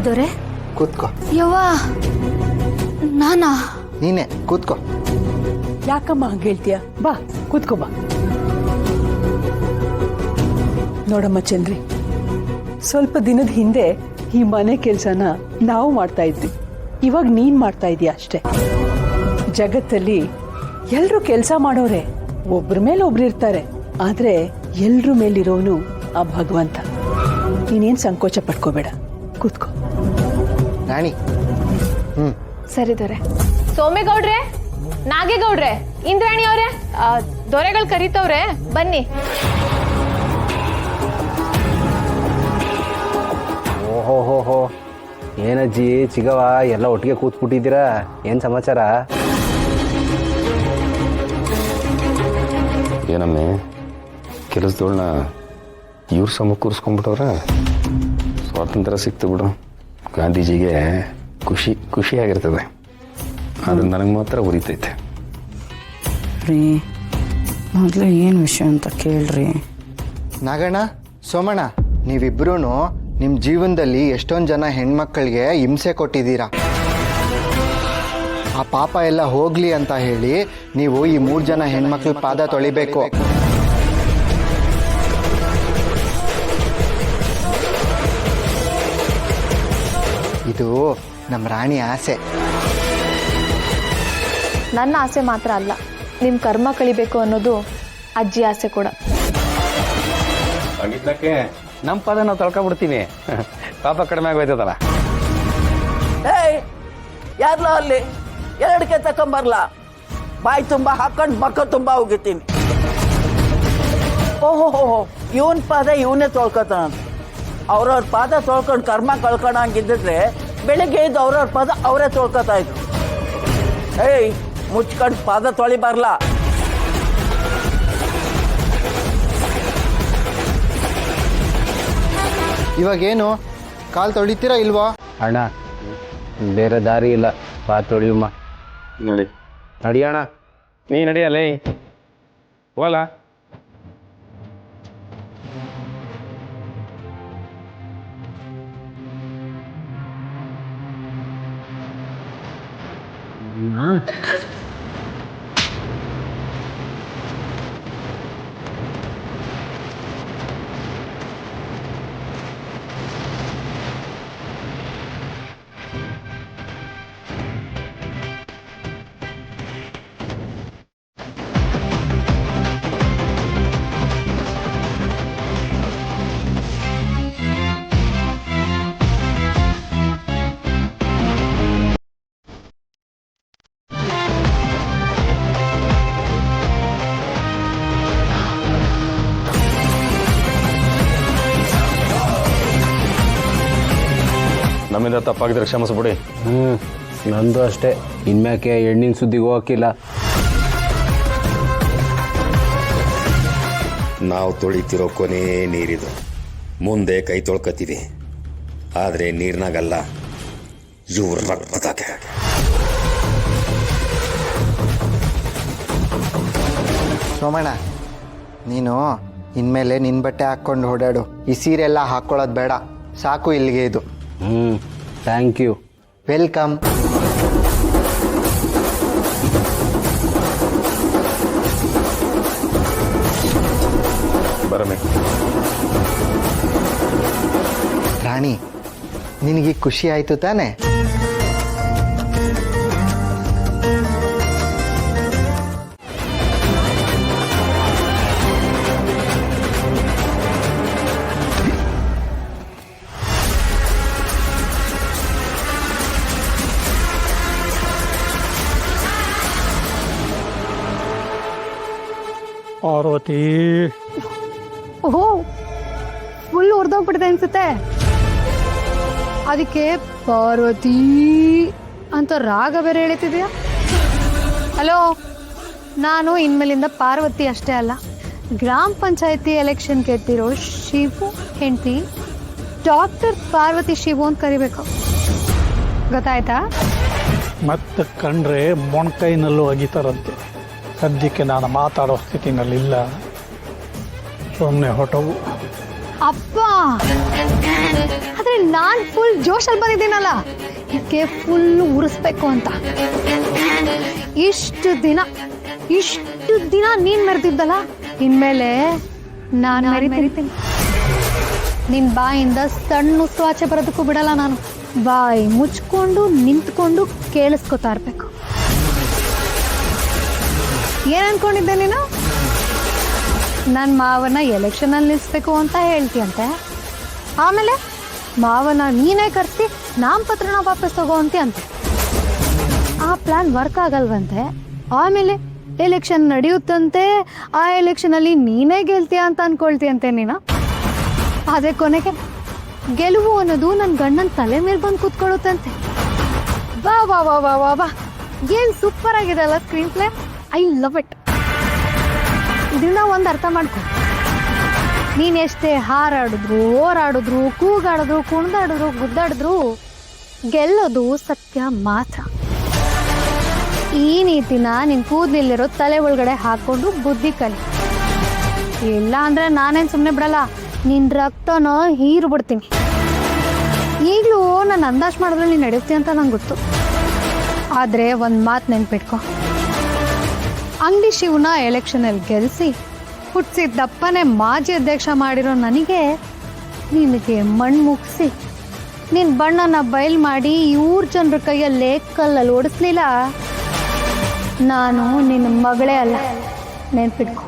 ದೊರೆ ಕೂತ್ಕೋ. ಯವ್ವ ನಾನಾ? ನೀನೆ ಕೂತ್ಕೋ. ಯಾಕಮ್ಮ ಹಂಗೆ ಹೇಳ್ತೀಯ? ಬಾ ಕೂತ್ಕೋ ಬಾ. ನೋಡಮ್ಮ ಚಂದ್ರಿ, ಸ್ವಲ್ಪ ದಿನದ ಹಿಂದೆ ಈ ಮನೆ ಕೆಲಸನ ನಾವು ಮಾಡ್ತಾ ಇದ್ವಿ, ಇವಾಗ ನೀನ್ ಮಾಡ್ತಾ ಇದೀಯ ಅಷ್ಟೇ. ಜಗತ್ತಲ್ಲಿ ಎಲ್ರು ಕೆಲಸ ಮಾಡೋರೆ, ಒಬ್ರ ಮೇಲೆ ಒಬ್ರು ಇರ್ತಾರೆ, ಆದ್ರೆ ಎಲ್ರ ಮೇಲಿರೋನು ಆ ಭಗವಂತ. ನೀನೇನ್ ಸಂಕೋಚ ಪಡ್ಕೋಬೇಡ, ಕೂತ್ಕೋ. ರಾಣಿ. ಸರಿ ದೊರೆ. ಸೋಮೇಗೌಡ್ರೆ, ನಾಗೇಗೌಡ್ರೆ, ಇಂದ್ರಾಣಿ ಅವ್ರೆ, ದೊರೆಗಳು ಕರಿತವ್ರೆ, ಬನ್ನಿ. ಓಹೋ, ಏನಜ್ಜಿ ಚಿಗವ ಎಲ್ಲ ಒಟ್ಟಿಗೆ ಕೂತ್ಬಿಟ್ಟಿದ್ದೀರಾ? ಏನು ಸಮಾಚಾರ? ಏನಮ್ಮೆ ಕೆಲಸದೋಳನ್ನ ಇವ್ರು ಸಮಕೂರಿಸ್ಕೊಂಡ್ಬಿಟ್ಟವ್ರ? ಸ್ವಾತಂತ್ರ್ಯ ಸಿಕ್ತು ಬಿಡು, ಗಾಂಧೀಜಿಗೆ ಖುಷಿಯಾಗಿರ್ತದೆ, ಅದು ನನಗೆ ಮಾತ್ರ ಉರಿತೈತೆ ರೀ. ಮೊದಲು ಏನು ವಿಷಯ ಅಂತ ಕೇಳ್ರಿ. ನಾಗಣ್ಣ, ಸೋಮಣ್ಣ, ನೀವಿಬ್ರು ನಿಮ್ಮ ಜೀವನದಲ್ಲಿ ಎಷ್ಟೊಂದು ಜನ ಹೆಣ್ಮಕ್ಳಿಗೆ ಹಿಂಸೆ ಕೊಟ್ಟಿದ್ದೀರಾ. ಆ ಪಾಪ ಎಲ್ಲ ಹೋಗ್ಲಿ ಅಂತ ಹೇಳಿ ನೀವು ಈ 3 ಜನ ಹೆಣ್ಮಕ್ಳ ಪಾದ ತೊಳಿಬೇಕು. ಇದು ನಮ್ಮ ರಾಣಿ ಆಸೆ. ನನ್ನ ಆಸೆ ಮಾತ್ರ ಅಲ್ಲ, ನಿಮ್ಮ ಕರ್ಮ ಕಳಿಬೇಕು ಅನ್ನೋದು ಅಜ್ಜಿ ಆಸೆ ಕೂಡ. ನಮ್ಮ ಪದ ನಾವು ತೊಳ್ಕೊಬಿಡ್ತೀನಿ, ಪಾಪ ಕಡಿಮೆ ಆಗೋಯ್ತದಲ್ಲ. ಯಾರ್ಲ ಅಲ್ಲಿ 2 ತಕೊಂಬರ್ಲ, ಬಾಯಿ ತುಂಬ ಹಾಕೊಂಡು ಮಕ್ಕ ತುಂಬ ಹೋಗಿತೀನಿ. ಓಹೋ, ಇವನ್ ಪಾದ ಇವನೇ ತೊಳ್ಕೊತಾನ. ಅವ್ರವ್ರ ಪಾದ ತೊಳ್ಕೊಂಡು ಕರ್ಮ ಕಳ್ಕೊಳಂಗಿದ್ದಿದ್ರೆ ಬೆಳಿಗ್ಗೆ ಇದ್ದು ಅವ್ರವ್ರ ಪಾದ ಅವರೇ ತೊಳ್ಕೊತಾ ಇದ್ರು. ಮುಚ್ಕೊಂಡು ಪಾದ ತೊಳಿ ಬರ್ಲ. ಇವಾಗೇನು ಕಾಲು ತೊಳಿತೀರಾ ಇಲ್ವಾ? ಅಣ್ಣ, ಬೇರೆ ದಾರಿ ಇಲ್ಲ, ಬಾ ತೊಳಿಯಮ್ಮ. ನಡಿಯೋಣ. ನೀ ನಡಿಯಲ್ಲ ಹೋಗಲ್ಲ. ನಮ್ಮಿಂದ ತಪ್ಪಾಗಿದ್ರೆ ಕ್ಷಮಿಸ್ಬಿಡಿ. ನಂದು ಅಷ್ಟೇ, ಇನ್ಮ್ಯಾಕೆ ಹೆಣ್ಣಿನ ಸುದ್ದಿಗೆ ಹೋಗಕ್ಕಿಲ್ಲ. ನಾವು ತೊಳಿತಿರೋ ಕೊನೆ ನೀರಿದು. ಮುಂದೆ ಕೈ ತೊಳ್ಕತ್ತೀವಿ, ಆದರೆ ನೀರಿನಾಗಲ್ಲ, ಇವ್ರ ರಕ್ತದಾಗ. ಸೋಮಣ್ಣ, ನೀನು ಇನ್ಮೇಲೆ ನಿನ್ನ ಬಟ್ಟೆ ಹಾಕ್ಕೊಂಡು ಓಡಾಡು. ಈ ಸೀರೆ ಎಲ್ಲ ಹಾಕ್ಕೊಳ್ಳೋದು ಬೇಡ, ಸಾಕು ಇಲ್ಲಿಗೆ ಇದು. Thank you. ವೆಲ್ಕಮ್. ಬರಮೆ. ರಾಣಿ, ನಿನಗೆ ಖುಷಿ ಆಯ್ತು ತಾನೆ? ಪಾರ್ವತಿ, ಓಹೋ, ಫುಲ್ ಉರ್ದೋಗ್ಬಿಟ್ಟಿದೆ ಅನ್ಸುತ್ತೆ. ಅದಕ್ಕೆ ಪಾರ್ವತಿ ಅಂತ ರಾಗ ಬೇರೆ ಹೇಳ್ತಿದ್ಯಾ? ಹಲೋ, ನಾನು ಇನ್ಮೇಲಿಂದ ಪಾರ್ವತಿ ಅಷ್ಟೇ ಅಲ್ಲ, ಗ್ರಾಮ ಪಂಚಾಯತಿ ಎಲೆಕ್ಷನ್ ಗೆದ್ದಿರೋ ಶಿವು ಹೆಂಡತಿ ಡಾಕ್ಟರ್ ಪಾರ್ವತಿ ಶಿವು ಅಂತ ಕರಿಬೇಕು. ಗೊತ್ತಾಯ್ತಾ? ಮತ್ತೆ ಕಂಡ್ರೆ ಮೊಣಕೈನಲ್ಲೂ ಅಗಿತಾರಂತೆ. ಸದ್ಯಕ್ಕೆ ನಾನು ಮಾತಾಡೋ ಸ್ಥಿತಿನಲ್ಲಿಲ್ಲ, ಸುಮ್ಮನೆ ಹೊಟ್ಟವು. ಅಪ್ಪ, ಆದ್ರೆ ನಾನ್ ಫುಲ್ ಜೋಶಲ್ಲಿ ಬಂದಿದ್ದೀನಲ್ಲ, ಇದಕ್ಕೆ ಫುಲ್ ಉರಿಸ್ಬೇಕು ಅಂತ. ಇಷ್ಟು ದಿನ ನೀನ್ ಮೆರೆದಿದ್ದಲ್ಲ, ಇನ್ಮೇಲೆ ನಾನು ಮೆರಿತೀನಿ. ನಿನ್ ಬಾಯಿಂದ ಸಣ್ಣ ಉಸ್ತು ಆಚೆ ಬರೋದಕ್ಕೂ ಬಿಡಲ್ಲ ನಾನು. ಬಾಯಿ ಮುಚ್ಕೊಂಡು ನಿಂತ್ಕೊಂಡು ಕೇಳಿಸ್ಕೊತಾ ಇರ್ಬೇಕು. ಏನ್ ಅನ್ಕೊಂಡಿದ್ದೆ ನೀನು? ನನ್ನ ಮಾವನ ಎಲೆಕ್ಷನಲ್ಲಿ ನಿಲ್ಲಿಸ್ಬೇಕು ಅಂತ ಹೇಳ್ತೀಯಂತೆ, ಆಮೇಲೆ ಮಾವನ ನೀನೇ ಕರೆಸಿ ನಾಮಪತ್ರನ ವಾಪಸ್ ತಗೋ ಅಂತೆ. ಆ ಪ್ಲಾನ್ ವರ್ಕ್ ಆಗಲ್ವಂತೆ. ಆಮೇಲೆ ಎಲೆಕ್ಷನ್ ನಡೆಯುತ್ತಂತೆ, ಆ ಎಲೆಕ್ಷನಲ್ಲಿ ನೀನೇ ಗೆಲ್ತೀಯ ಅಂತ ಅನ್ಕೊಳ್ತೀಯಂತೆ ನೀನು. ಅದೇ ಕೊನೆಗೆ ಗೆಲುವು ಅನ್ನೋದು ನನ್ನ ಗಂಡನ ತಲೆ ಮೇಲೆ ಬಂದು ಕೂತ್ಕೊಳ್ಳುತ್ತಂತೆ. ವಾ ವಾ ವಾ ವಾ ವಾ ವಾ, ಏನು ಸೂಪರ್ ಆಗಿದೆ ಅಲ್ಲ screen play. I love it. ಇದನ್ನ ಒಂದು ಅರ್ಥ ಮಾಡ್ಕೊ, ನೀನು ಎಷ್ಟೇ ಹಾರಾಡಿದ್ರು, ಹೋರಾಡಿದ್ರು, ಕೂಗಾಡಿದ್ರು, ಕುಣಿದಾಡಿದ್ರು, ಗುದ್ದಾಡಿದ್ರು, ಗೆಲ್ಲೋದು ಸತ್ಯ ಮಾತ್ರ. ಈ ನೀತಿನ ನಿನ್ನ ಕೂದಲಿಲ್ಲಿರೋ ತಲೆ ಒಳಗಡೆ ಹಾಕೊಂಡು ಬುದ್ಧಿ ಕಲಿ. ಇಲ್ಲ ಅಂದರೆ ನಾನೇನು ಸುಮ್ಮನೆ ಬಿಡಲ್ಲ, ನಿನ್ನ ರಕ್ತನ ಹೀರು ಬಿಡ್ತೀನಿ. ಈಗಲೂ ನಾನು ಅಂದಾಜು ಮಾಡಿದ್ರೆ ನೀನು ನಡೆಯುತ್ತೆ ಅಂತ ನಂಗೆ ಗೊತ್ತು. ಆದರೆ ಒಂದು ಮಾತು ನೆನ್ಪಿಟ್ಕೊ, ಅಂಗಡಿ ಶಿವನ ಎಲೆಕ್ಷನಲ್ಲಿ ಗೆಲ್ಲಿಸಿ ಹುಟ್ಟಿಸಿದ್ದಪ್ಪನೇ ಮಾಜಿ ಅಧ್ಯಕ್ಷ ಮಾಡಿರೋ ನನಗೆ ನಿನಗೆ ಮಣ್ಣು ಮುಗಿಸಿ ನಿನ್ನ ಬಣ್ಣನ ಬಯಲು ಮಾಡಿ ಇವ್ರ ಜನರ ಕೈಯಲ್ಲೇ ಕಲ್ಲಲ್ಲಿ ಓಡಿಸ್ಲಿಲ್ಲ, ನಾನು ನಿನ್ನ ಮಗಳೇ ಅಲ್ಲ, ನೆನ್ಪಿಟ್ಕೊ.